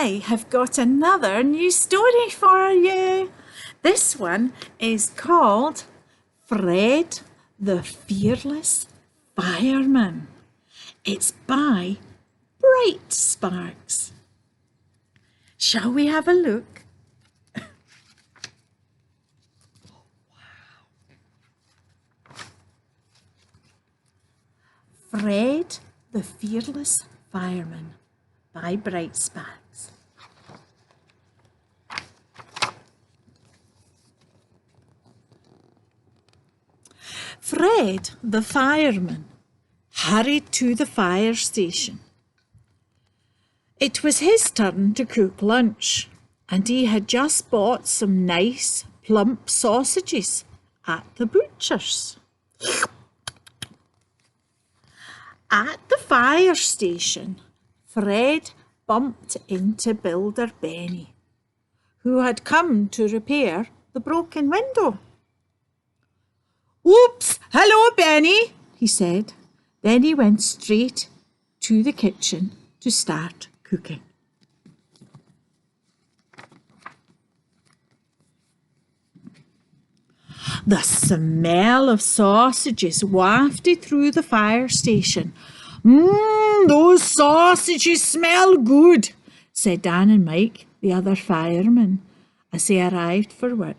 I have got another new story for you. This one is called Fred the Fearless Fireman. It's by Bright Sparks. Shall we have a look? Fred the Fearless Fireman by Bright Sparks. Fred the fireman hurried to the fire station. It was his turn to cook lunch, and he had just bought some nice, plump sausages at the butcher's. At the fire station, Fred bumped into Builder Benny, who had come to repair the broken window. "Oops, hello, Benny," he said. Then he went straight to the kitchen to start cooking. The smell of sausages wafted through the fire station. Those sausages smell good," said Dan and Mike, the other firemen, as they arrived for work.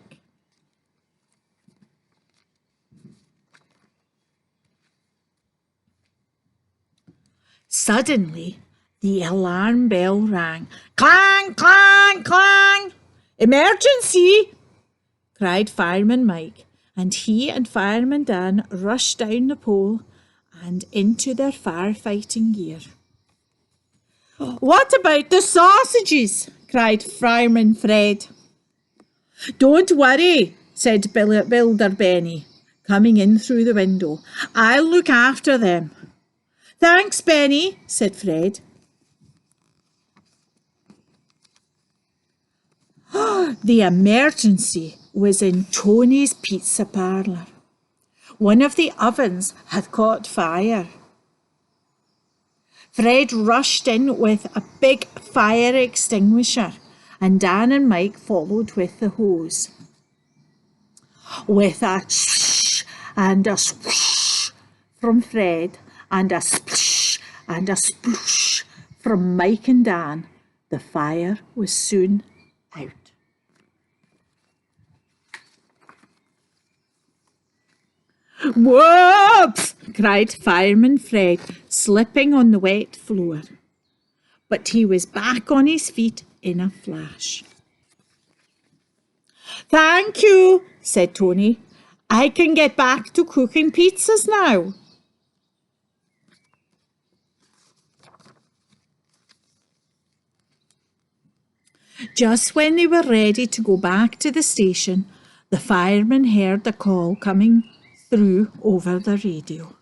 Suddenly, the alarm bell rang. "Clang, clang, clang! Emergency!" cried Fireman Mike, and he and Fireman Dan rushed down the pole and into their firefighting gear. "What about the sausages?" cried Fireman Fred. "Don't worry," said Builder Benny, coming in through the window. "I'll look after them." "Thanks, Benny," said Fred. The emergency was in Tony's pizza parlour. One of the ovens had caught fire. Fred rushed in with a big fire extinguisher, and Dan and Mike followed with the hose. With a shh and a swoosh from Fred and a splish and a sploosh from Mike and Dan, the fire was soon out. "Whoops!" cried Fireman Fred, slipping on the wet floor. But he was back on his feet in a flash. "Thank you," said Tony. "I can get back to cooking pizzas now." Just when they were ready to go back to the station, the fireman heard a call coming through over the radio.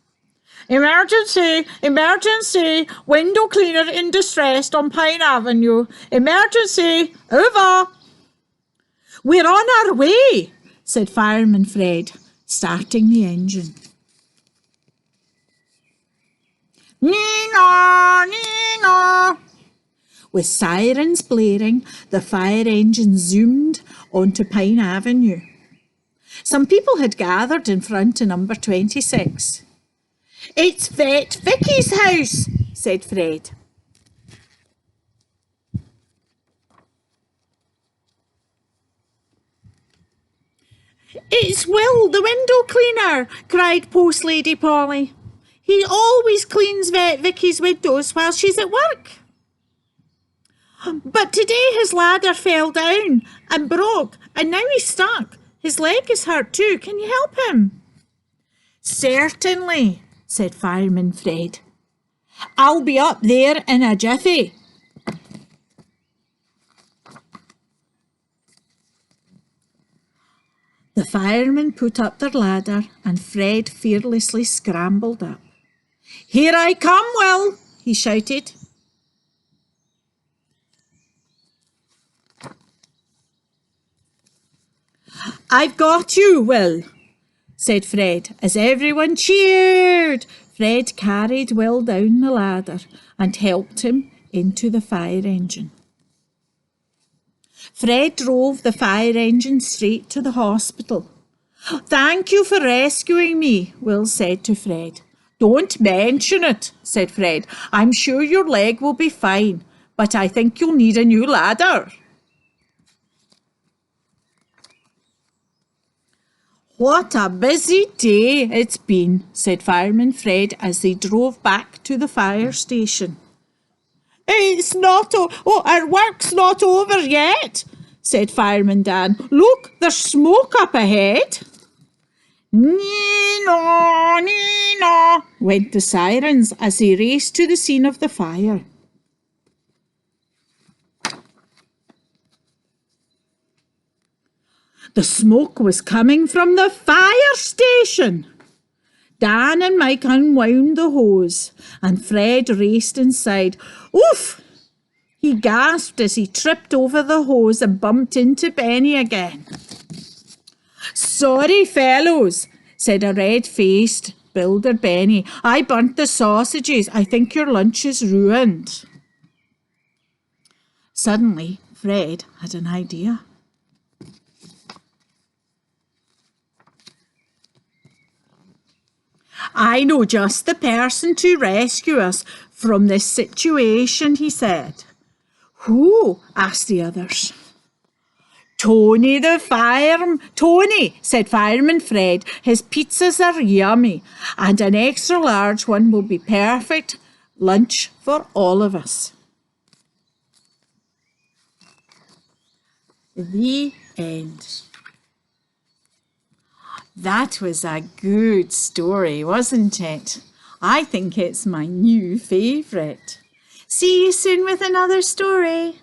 "Emergency! Emergency! Window cleaner in distress on Pine Avenue! Emergency! Over!" "We're on our way," said Fireman Fred, starting the engine. "Nina! Nina!" With sirens blaring, the fire engine zoomed onto Pine Avenue. Some people had gathered in front of number 26. "It's Vet Vicky's house," said Fred. "It's Will, the window cleaner," cried Post Lady Polly. "He always cleans Vet Vicky's windows while she's at work. But today his ladder fell down and broke, and now he's stuck. His leg is hurt too. Can you help him?" "Certainly," said Fireman Fred. "I'll be up there in a jiffy." The firemen put up their ladder, and Fred fearlessly scrambled up. "Here I come, Will," he shouted. "I've got you, Will," said Fred, as everyone cheered. Fred carried Will down the ladder and helped him into the fire engine. Fred drove the fire engine straight to the hospital. "Thank you for rescuing me," Will said to Fred. "Don't mention it," said Fred. "I'm sure your leg will be fine, but I think you'll need a new ladder." "What a busy day it's been," said Fireman Fred as they drove back to the fire station. "It's not, our work's not over yet," said Fireman Dan. "Look, there's smoke up ahead." "Nee-naw, nee-naw," went the sirens as they raced to the scene of the fire. The smoke was coming from the fire station. Dan and Mike unwound the hose, and Fred raced inside. "Oof!" he gasped as he tripped over the hose and bumped into Benny again. "Sorry, fellows," said a red-faced builder Benny. "I burnt the sausages. I think your lunch is ruined." Suddenly, Fred had an idea. "I know just the person to rescue us from this situation," he said. "Who?" asked the others. "Tony, Tony," said Fireman Fred. "His pizzas are yummy, and an extra large one will be perfect lunch for all of us." The end. That was a good story, wasn't it? I think it's my new favourite. See you soon with another story.